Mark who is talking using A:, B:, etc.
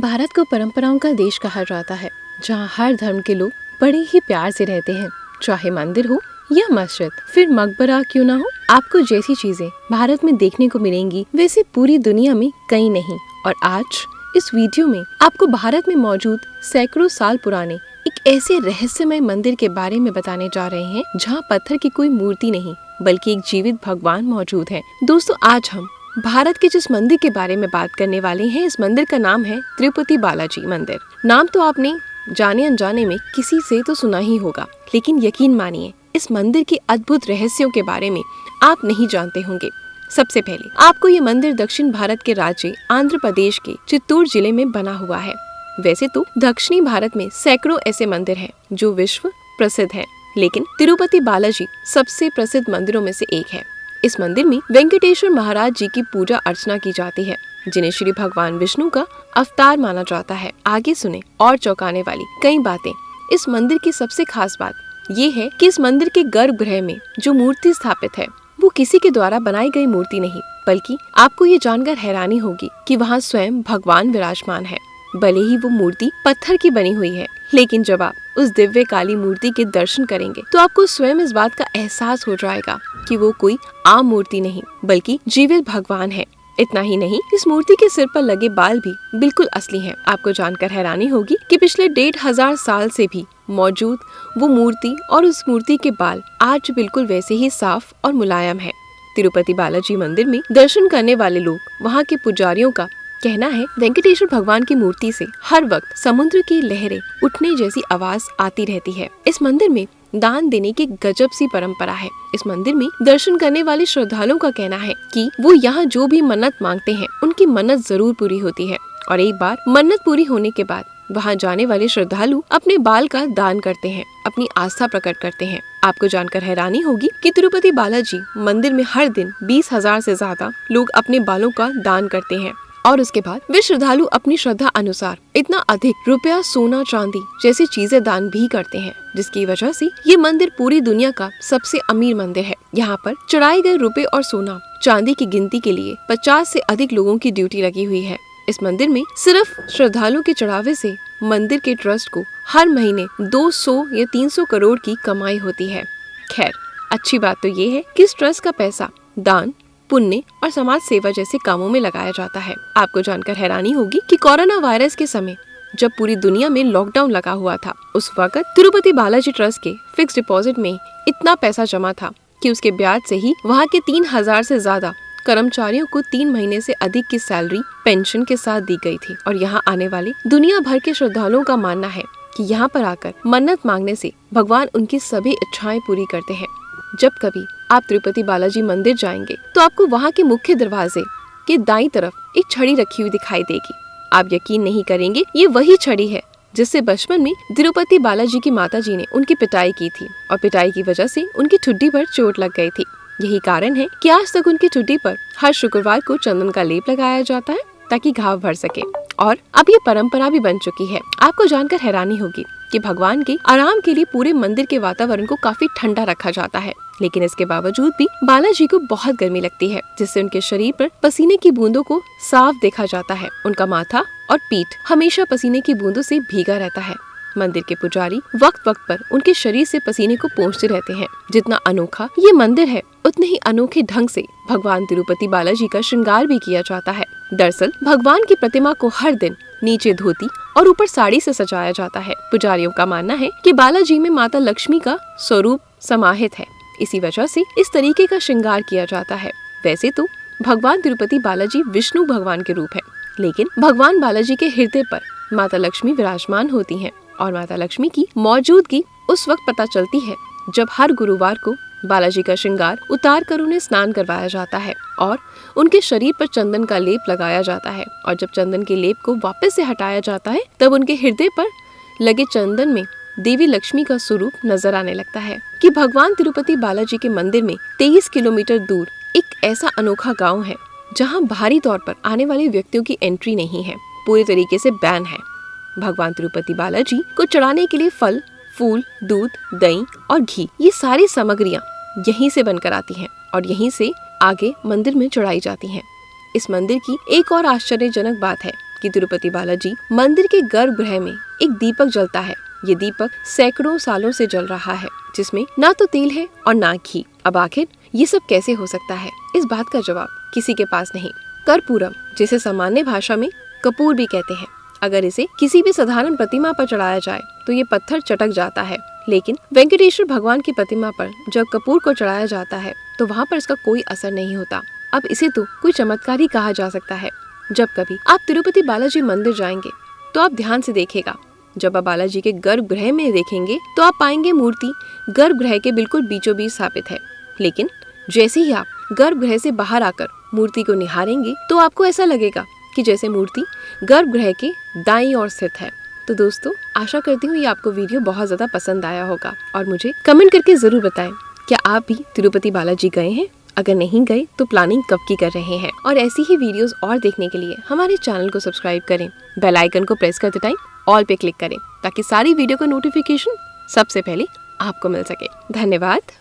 A: भारत को परंपराओं का देश कहा जाता है, जहाँ हर धर्म के लोग बड़े ही प्यार से रहते हैं। चाहे मंदिर हो या मस्जिद, फिर मकबरा क्यों ना हो, आपको जैसी चीजें भारत में देखने को मिलेंगी वैसे पूरी दुनिया में कहीं नहीं। और आज इस वीडियो में आपको भारत में मौजूद सैकड़ों साल पुराने एक ऐसे रहस्यमय मंदिर के बारे में बताने जा रहे हैं, जहाँ पत्थर की कोई मूर्ति नहीं बल्कि एक जीवित भगवान मौजूद है। दोस्तों, आज हम भारत के जिस मंदिर के बारे में बात करने वाले हैं, इस मंदिर का नाम है तिरुपति बालाजी मंदिर। नाम तो आपने जाने अनजाने में किसी से तो सुना ही होगा, लेकिन यकीन मानिए इस मंदिर के अद्भुत रहस्यों के बारे में आप नहीं जानते होंगे। सबसे पहले आपको ये मंदिर दक्षिण भारत के राज्य आंध्र प्रदेश के चित्तूर जिले में बना हुआ है। वैसे तो दक्षिणी भारत में सैकड़ों ऐसे मंदिर हैं जो विश्व प्रसिद्ध हैं, लेकिन तिरुपति बालाजी सबसे प्रसिद्ध मंदिरों में से एक है। इस मंदिर में वेंकटेश्वर महाराज जी की पूजा अर्चना की जाती है, जिन्हें श्री भगवान विष्णु का अवतार माना जाता है। आगे सुने और चौंकाने वाली कई बातें। इस मंदिर की सबसे खास बात ये है कि इस मंदिर के गर्भगृह में जो मूर्ति स्थापित है वो किसी के द्वारा बनाई गई मूर्ति नहीं, बल्कि आपको ये जानकर हैरानी होगी कि वहाँ स्वयं भगवान विराजमान है। भले ही वो मूर्ति पत्थर की बनी हुई है, लेकिन जब आप उस दिव्य काली मूर्ति के दर्शन करेंगे तो आपको स्वयं इस बात का एहसास हो जाएगा कि वो कोई आम मूर्ति नहीं बल्कि जीवित भगवान है। इतना ही नहीं, इस मूर्ति के सिर पर लगे बाल भी बिल्कुल असली हैं। आपको जानकर हैरानी होगी कि पिछले 1500 साल से भी मौजूद वो मूर्ति और उस मूर्ति के बाल आज बिल्कुल वैसे ही साफ और मुलायम है। तिरुपति बालाजी मंदिर में दर्शन करने वाले लोग, वहाँ के पुजारियों का कहना है, वेंकटेश्वर भगवान की मूर्ति से हर वक्त समुद्र की लहरें उठने जैसी आवाज आती रहती है। इस मंदिर में दान देने की गजब सी परंपरा है। इस मंदिर में दर्शन करने वाले श्रद्धालुओं का कहना है कि वो यहाँ जो भी मन्नत मांगते हैं उनकी मन्नत जरूर पूरी होती है, और एक बार मन्नत पूरी होने के बाद वहाँ जाने वाले श्रद्धालु अपने बाल का दान करते हैं, अपनी आस्था प्रकट करते हैं। आपको जानकर हैरानी होगी कि तिरुपति बालाजी मंदिर में हर दिन 20,000 से ज्यादा लोग अपने बालों का दान करते हैं, और उसके बाद वे श्रद्धालु अपनी श्रद्धा अनुसार इतना अधिक रुपया, सोना, चांदी जैसी चीजें दान भी करते हैं, जिसकी वजह से ये मंदिर पूरी दुनिया का सबसे अमीर मंदिर है। यहाँ पर चढ़ाए गए रुपए और सोना, चांदी की गिनती के लिए 50 से अधिक लोगों की ड्यूटी लगी हुई है। इस मंदिर में सिर्फ श्रद्धालुओं के चढ़ावे से मंदिर के ट्रस्ट को हर महीने 200 या 300 करोड़ की कमाई होती है। खैर, अच्छी बात तो ये है कि इस ट्रस्ट का पैसा दान, पुण्य और समाज सेवा जैसे कामों में लगाया जाता है। आपको जानकर हैरानी होगी कि कोरोना वायरस के समय जब पूरी दुनिया में लॉकडाउन लगा हुआ था, उस वक्त तिरुपति बालाजी ट्रस्ट के फिक्स डिपॉजिट में इतना पैसा जमा था कि उसके ब्याज से ही वहाँ के 3000 से ज्यादा कर्मचारियों को 3 महीने से अधिक की सैलरी पेंशन के साथ दी गई थी। और यहाँ आने वाले दुनिया भर के श्रद्धालुओं का मानना है कि यहाँ पर आकर मन्नत मांगने से भगवान उनकी सभी इच्छाएं पूरी करते हैं। जब कभी आप तिरुपति बालाजी मंदिर जाएंगे तो आपको वहाँ के मुख्य दरवाजे के दाईं तरफ एक छड़ी रखी हुई दिखाई देगी। आप यकीन नहीं करेंगे, ये वही छड़ी है जिससे बचपन में तिरुपति बालाजी की माताजी ने उनकी पिटाई की थी, और पिटाई की वजह से उनकी ठुड्डी पर चोट लग गई थी। यही कारण है कि आज तक उनकी ठुड्डी पर हर शुक्रवार को चंदन का लेप लगाया जाता है ताकि घाव भर सके, और अब ये परंपरा भी बन चुकी है। आपको जानकर हैरानी होगी कि भगवान के आराम के लिए पूरे मंदिर के वातावरण को काफी ठंडा रखा जाता है, लेकिन इसके बावजूद भी बालाजी को बहुत गर्मी लगती है, जिससे उनके शरीर पर पसीने की बूंदों को साफ देखा जाता है। उनका माथा और पीठ हमेशा पसीने की बूंदों से भीगा रहता है। मंदिर के पुजारी वक्त वक्त पर उनके शरीर से पसीने को पोंछते रहते हैं। जितना अनोखा ये मंदिर है, उतने ही अनोखे ढंग से भगवान तिरुपति बालाजी का श्रृंगार भी किया जाता है। दरअसल भगवान की प्रतिमा को हर दिन नीचे धोती और ऊपर साड़ी से सजाया जाता है। पुजारियों का मानना है कि बालाजी में माता लक्ष्मी का स्वरूप समाहित है, इसी वजह से इस तरीके का श्रृंगार किया जाता है। वैसे तो भगवान तिरुपति बालाजी विष्णु भगवान के रूप है, लेकिन भगवान बालाजी के हृदय पर माता लक्ष्मी विराजमान होती हैं, और माता लक्ष्मी की मौजूदगी उस वक्त पता चलती है जब हर गुरुवार को बालाजी का श्रृंगार उतार कर उन्हें स्नान करवाया जाता है और उनके शरीर पर चंदन का लेप लगाया जाता है। और जब चंदन के लेप को वापस से हटाया जाता है, तब उनके हृदय पर लगे चंदन में देवी लक्ष्मी का स्वरूप नजर आने लगता है। कि भगवान तिरुपति बालाजी के मंदिर में 23 किलोमीटर दूर एक ऐसा अनोखा गाँव है जहाँ बाहरी तौर पर आने वाले व्यक्तियों की एंट्री नहीं है, पूरी तरीके से बैन है। भगवान तिरुपति बालाजी को चढ़ाने के लिए फल, फूल, दूध, दही और घी, ये सारी सामग्रियाँ यहीं से बनकर आती हैं और यहीं से आगे मंदिर में चढ़ाई जाती हैं। इस मंदिर की एक और आश्चर्यजनक बात है कि तिरुपति बालाजी मंदिर के गर्भगृह में एक दीपक जलता है। ये दीपक सैकड़ों सालों से जल रहा है, जिसमें ना तो तेल है और ना घी। अब आखिर ये सब कैसे हो सकता है? इस बात का जवाब किसी के पास नहीं। कर्पूरम, जिसे सामान्य भाषा में कपूर भी कहते हैं, अगर इसे किसी भी साधारण प्रतिमा पर चढ़ाया जाए तो ये पत्थर चटक जाता है, लेकिन वेंकटेश्वर भगवान की प्रतिमा पर जब कपूर को चढ़ाया जाता है तो वहाँ पर इसका कोई असर नहीं होता। अब इसे तो कोई चमत्कार ही कहा जा सकता है। जब कभी आप तिरुपति बालाजी मंदिर जाएंगे तो आप ध्यान से देखिएगा। जब आप बालाजी के गर्भगृह में देखेंगे तो आप पाएंगे मूर्ति गर्भगृह के बिल्कुल बीचों बीच स्थापित है, लेकिन जैसे ही आप गर्भगृह से बाहर आकर मूर्ति को निहारेंगे तो आपको ऐसा लगेगा कि जैसे मूर्ति गर्भगृह के दाईं ओर स्थित है। तो दोस्तों, आशा करती हूँ ये आपको वीडियो बहुत ज्यादा पसंद आया होगा और मुझे कमेंट करके जरूर बताएं, क्या आप भी तिरुपति बालाजी गए हैं? अगर नहीं गए तो प्लानिंग कब की कर रहे हैं? और ऐसी ही वीडियोस और देखने के लिए हमारे चैनल को सब्सक्राइब करें, बेल आइकन को प्रेस करते टाइम ऑल पे क्लिक करें ताकि सारी वीडियो का नोटिफिकेशन सबसे पहले आपको मिल सके। धन्यवाद।